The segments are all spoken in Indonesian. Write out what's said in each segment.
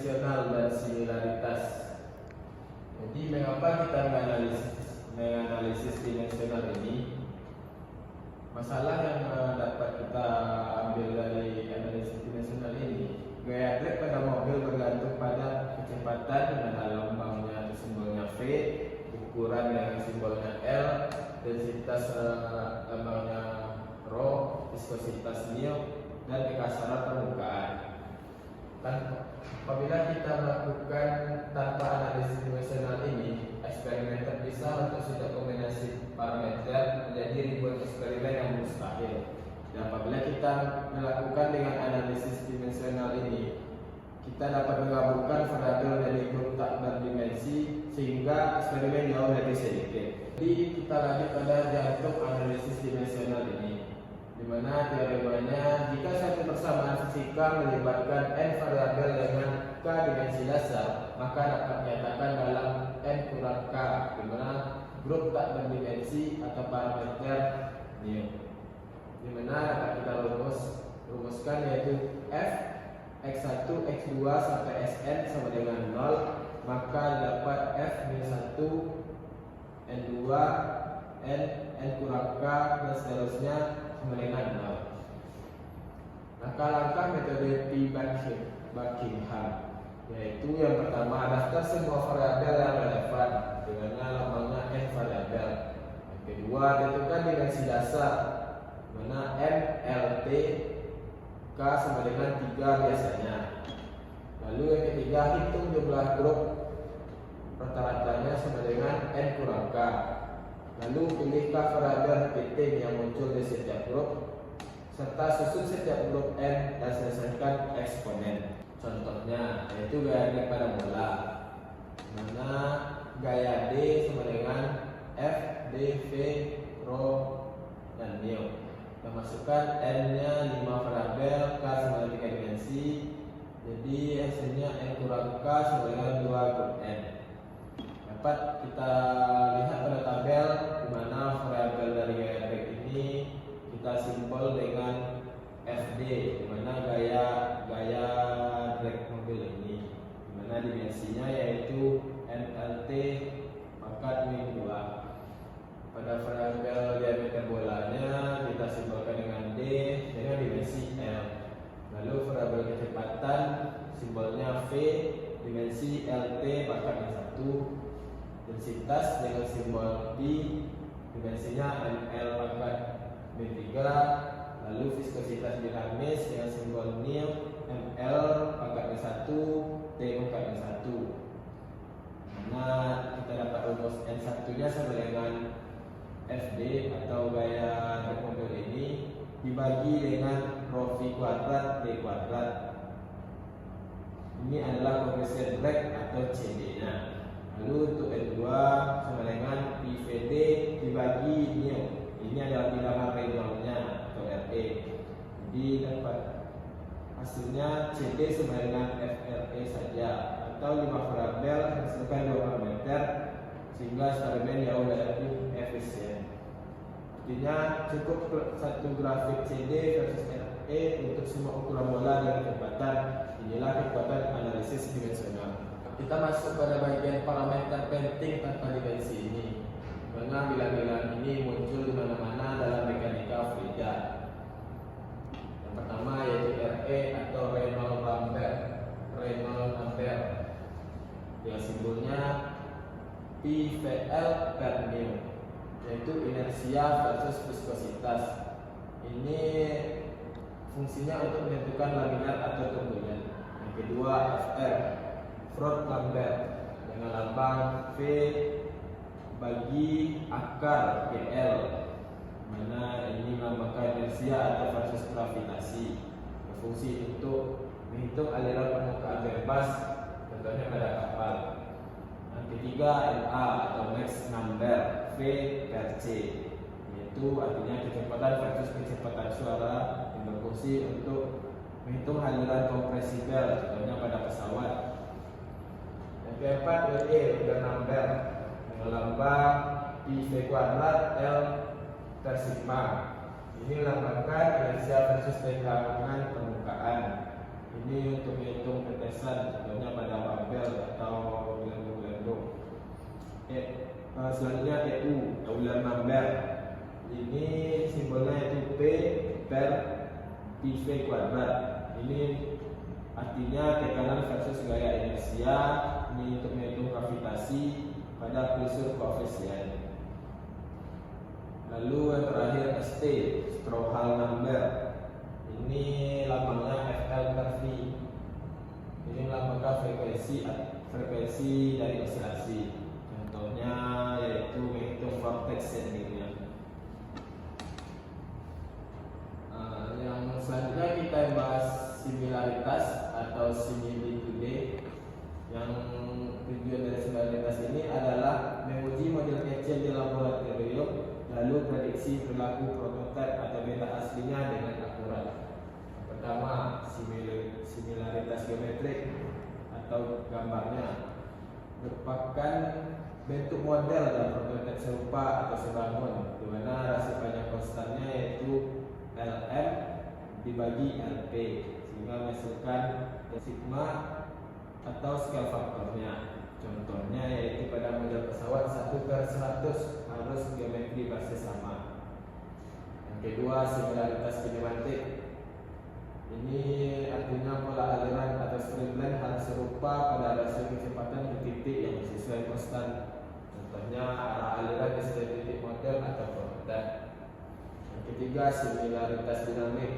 dimensional dan similaritas. Jadi mengapa kita menganalisis dimensional ini? Masalah yang dapat kita ambil dari analisis dimensional ini, gaya drag pada mobil bergantung pada kecepatan dengan lambangnya atau simbolnya V, ukuran dengan simbolnya L, densitas lambangnya ρ, viskositas μ, dan kekasaran permukaan. Apabila kita melakukan tanpa analisis dimensional ini, eksperimen terpisah untuk sudah kombinasi parameter menjadi ribuan eksperimen yang mustahil. Dan apabila kita melakukan dengan analisis dimensional ini, kita dapat menggabungkan variabel dari grup tak berdimensi sehingga eksperimen jauh lebih sedikit. Jadi kita lanjut pada jantung analisis dimensional ini, di mana teorinya jika satu persamaan fisika melibatkan n variabel dengan k dimensi dasar, maka dapat dinyatakan dalam n kurang k, di mana grup tak berdimensi atau parameter mu, di mana dapat kita rumuskan yaitu f x1 x2 sampai sn sama dengan 0, maka dapat f min1 n2 n kurang k dan seterusnya sama dengan 0. Langkah-langkah metode P. Buckingham, yaitu yang pertama, daftar semua variabel yang relevan dengan lambangnya n variabel. Yang kedua, tentukan dimensi dasar, mana m, l, t, k sama dengan 3 biasanya. Lalu yang ketiga, hitung jumlah grup rata-ratanya sama dengan n kurang k. Lalu pilihlah variabel pt yang muncul di setiap grup, serta susun setiap grup n dan selesaikan eksponen. Contohnya yaitu gaya D pada mula, mana gaya D sama dengan f, d, v, ρ, dan μ. Kita masukkan n-nya 5 variabel, k sama dengan 3 dimensi, jadi hasilnya n kurang k sama dengan 2 grup n. Dapat kita lihat pada tabel di mana variabel dari gaya drag ini kita simbol dengan fd, di mana gaya drag mobil ini, di mana dimensinya yaitu nlt pangkat min 2. Pada variabel diameter bolanya kita simbolkan dengan d dengan dimensi l. Lalu variabel kecepatan simbolnya v, dimensi lt pangkat min 1. Densitas dengan simbol P, dimensinya ml pangkat min 3. Lalu viskositas dinamis dengan simbol μ, ml pangkat min 1, t pangkat min 1. Nah, kita dapat rumus n1 nya sama dengan fd atau gaya drag mobil ini dibagi dengan ρ v kuadrat d kuadrat. Ini adalah koefisien drag atau cd nya. Lalu untuk N2 sama dengan PVD dibagi μ. Ini adalah bilangan Reynolds-nya atau RE. Jadi dapat hasilnya CD sama dengan FRE saja, atau 5 variabel menghasilkan 2 parameter sehingga eksperimen jauh lebih efisien. Artinya cukup satu grafik CD versus RE untuk semua ukuran bola dan kecepatan. Inilah kekuatan analisis dimensional. Kita masuk pada bagian parameter penting tanpa dimensi ini, karena bilang-bilang ini muncul di mana-mana dalam mekanika fluida. Yang pertama yaitu RE atau Reynolds number, yang simbolnya PVL per μ, yaitu inersia versus viskositas. Ini fungsinya untuk menentukan laminar atau turbulen. Yang kedua FR, Frost Lambert, dengan lambang V bagi akar GL, mana ini melambangkan inersia atau versus gravitasi, berfungsi untuk menghitung aliran permukaan bebas, contohnya pada kapal. Yang ketiga LA atau max number, V per C, yaitu artinya kecepatan versus kecepatan suara, yang berfungsi untuk menghitung aliran kompresibel, contohnya pada pesawat. Yang keempat WE udah number, dengan lambang PV kuadrat L per sigma. Ini melambangkan inersia versus tegangan permukaan. Ini untuk menghitung tetesan, contohnya pada barbel atau gelembung-gelembung. Selanjutnya EU, Euler number. Ini simbolnya itu P per PV kuadrat. Ini artinya tekanan versus gaya inersia. Ini untuk menghitung gravitasi pada pressure koefisien. Lalu yang terakhir ST, Strouhal number. Ini lambangnya FL per V. Ini melambangkan frekuensi dari osilasi. Contohnya yaitu menghitung vortex settingnya. Yang selanjutnya kita bahas similaritas atau similitude. Yang tujuan dari similaritas ini adalah menguji model kecil di laboratorium, lalu prediksi perilaku prototipe atau beta aslinya dengan akurat. Pertama, similaritas geometrik atau gambarnya merupakan bentuk model dalam prototipe serupa atau sebangun, di mana rasio panjang konstannya yaitu Lm dibagi Lp, sehingga menghasilkan sigma atau scale faktornya. Contohnya yaitu pada model pesawat 1/100 harus geometri basis sama. Yang kedua, similaritas kinematik. Ini artinya pola aliran atau streamline harus serupa pada rasio kecepatan ke titik yang sesuai konstan. Contohnya arah aliran di setiap titik model atau prototipe. Yang ketiga, similaritas dinamik.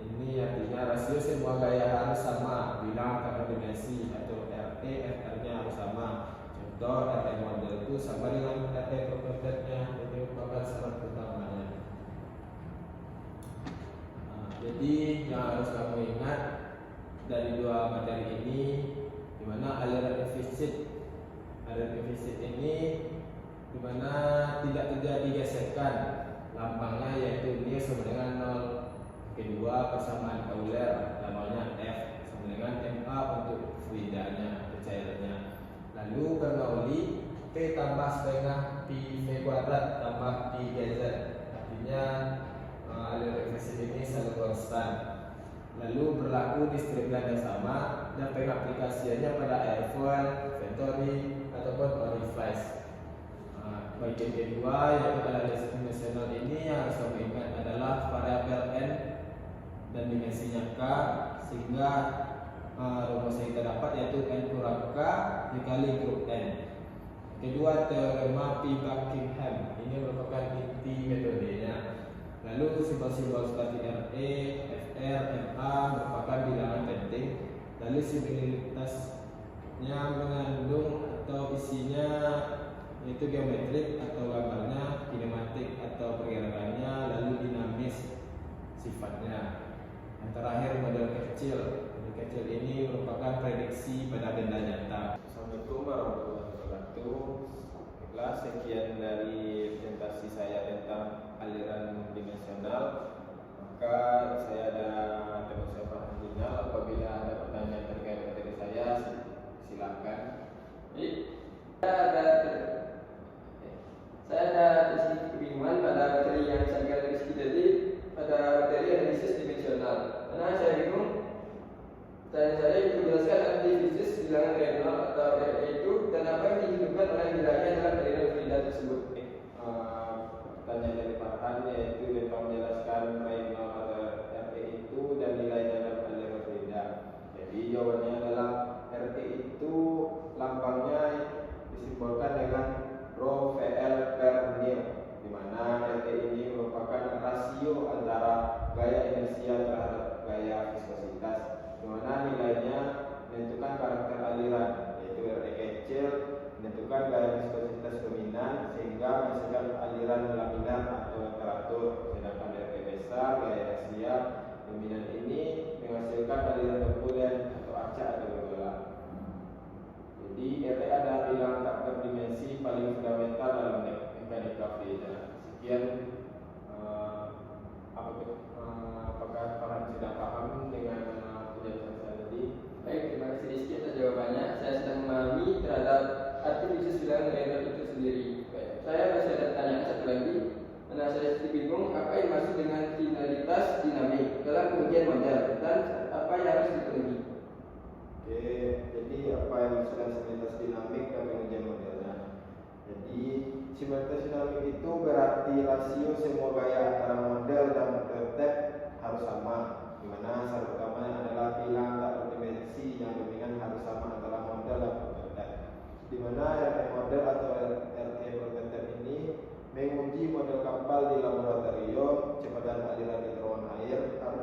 Ini artinya rasio semua gaya harus sama bila karena dimensi atau RT, FR-nya harus sama. Contoh, RT model itu sama dengan RT prototipe-nya, itu merupakan syarat utamanya. Jadi yang harus kamu ingat dari dua materi ini, di mana aliran defisit ini di mana tidak terjadi gesekan, lambangnya yaitu ini sama dengan 0. Kedua, persamaan Euler, namanya F sama dengan MA untuk fluidanya atau cairannya. Lalu Bernoulli P tambah setengah Pi V kuadrat tambah Pi GZ, artinya aliran defisit ini selalu konstan. Lalu berlaku di streamline yang sama dan pengaplikasiannya pada airfoil, Venturi ataupun orifice. Bagian kedua yaitu analisis dimensional ini yang harus kamu ingat adalah variabel n dan dimensinya k, sehingga rumus yang kita dapat yaitu n kurang k dikali grup n. Kedua, teorema Pi Buckingham ini merupakan inti metodenya. Lalu simbol-simbol seperti RE, FR, MA merupakan bilangan penting. Lalu similaritasnya mengandung atau isinya yaitu geometrik atau gambarnya, kinematik atau pergerakannya, lalu dinamis sifatnya. Yang terakhir, model kecil. Model kecil ini merupakan prediksi pada benda nyata. Assalamualaikum warahmatullahi wabarakatuh. Baiklah, sekian dari presentasi saya tentang aliran dimensional. Maka saya ada ucapan final. Apabila ada pertanyaan terkait materi saya, silakan. Saya ada sedikit kebingungan pada materi yang disampaikan Rizky tadi, pada materi analisis dimensional. Karena saya bingung, tanya saya itu menjelaskan arti fisis bilangan renal atau RE itu dan apa yang dihidupkan oleh nilainya dalam aliran fluida tersebut. Pertanyaan dari Farhan yaitu tentang menjelaskan renal atau RE itu dan nilainya dalam aliran fluida. Jadi jawabannya adalah RE itu lambangnya disimbolkan dengan Rho VL per mil, di mana RE ini merupakan rasio antara gaya inersia terhadap gaya viskositas, di mana nilainya menentukan karakter aliran, yaitu RE kecil menentukan gaya viskositas dominan sehingga menghasilkan aliran laminar atau teratur, sedangkan RE besar gaya inersia dominan ini menghasilkan aliran turbulen atau acak atau bergolak. Jadi RE adalah bilangan tak berdimensi paling fundamental dalam mekanika fluida. Sekian, apakah Farhan sudah paham dengan penjelasan saya tadi? Baik, terima kasih Rizky atas jawabannya. Saya sudah memahami terhadap arti fisis bilangan renal itu sendiri. Baik, saya masih ada pertanyaan satu lagi. Karena saya sedikit bingung apa yang dimaksud dengan finalitas dinamik dalam pengujian model. harus sama, di mana syarat utamanya adalah bilangan tak berdimensi yang dominan harus sama antara model dan prototipe. Di mana RT model atau RT prototipe ini menguji model kapal di laboratorium, kecepatan aliran di terowongan air harus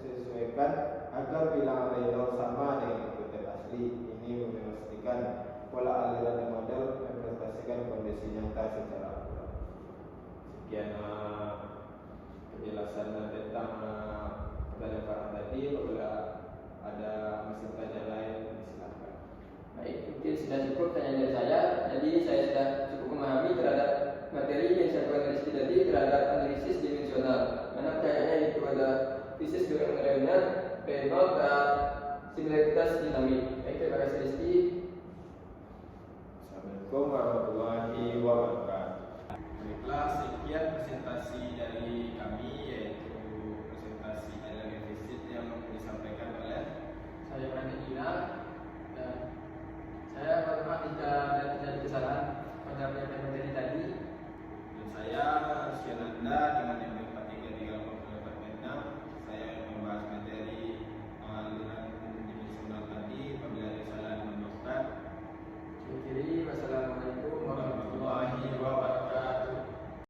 disesuaikan agar bilangan Reynolds sama dengan prototipe asli. Ini memastikan pola aliran di model merepresentasikan kondisi nyata secara akurat. Sekian penjelasan tentang pertanyaan tadi. Apabila ada masih pertanyaan lain, silakan. Baik, mungkin sudah cukup tanya dari saya. Jadi saya sudah cukup memahami terhadap materi yang disampaikan Rizky tadi terhadap analisis dimensional. Mana kayaknya itu ada fisis geometrinya, Reynolds dan similaritas dinamik. Baik, terima kasih Rizky. Assalamualaikum warahmatullahi wabarakatuh. Baiklah, sekian presentasi dari kami.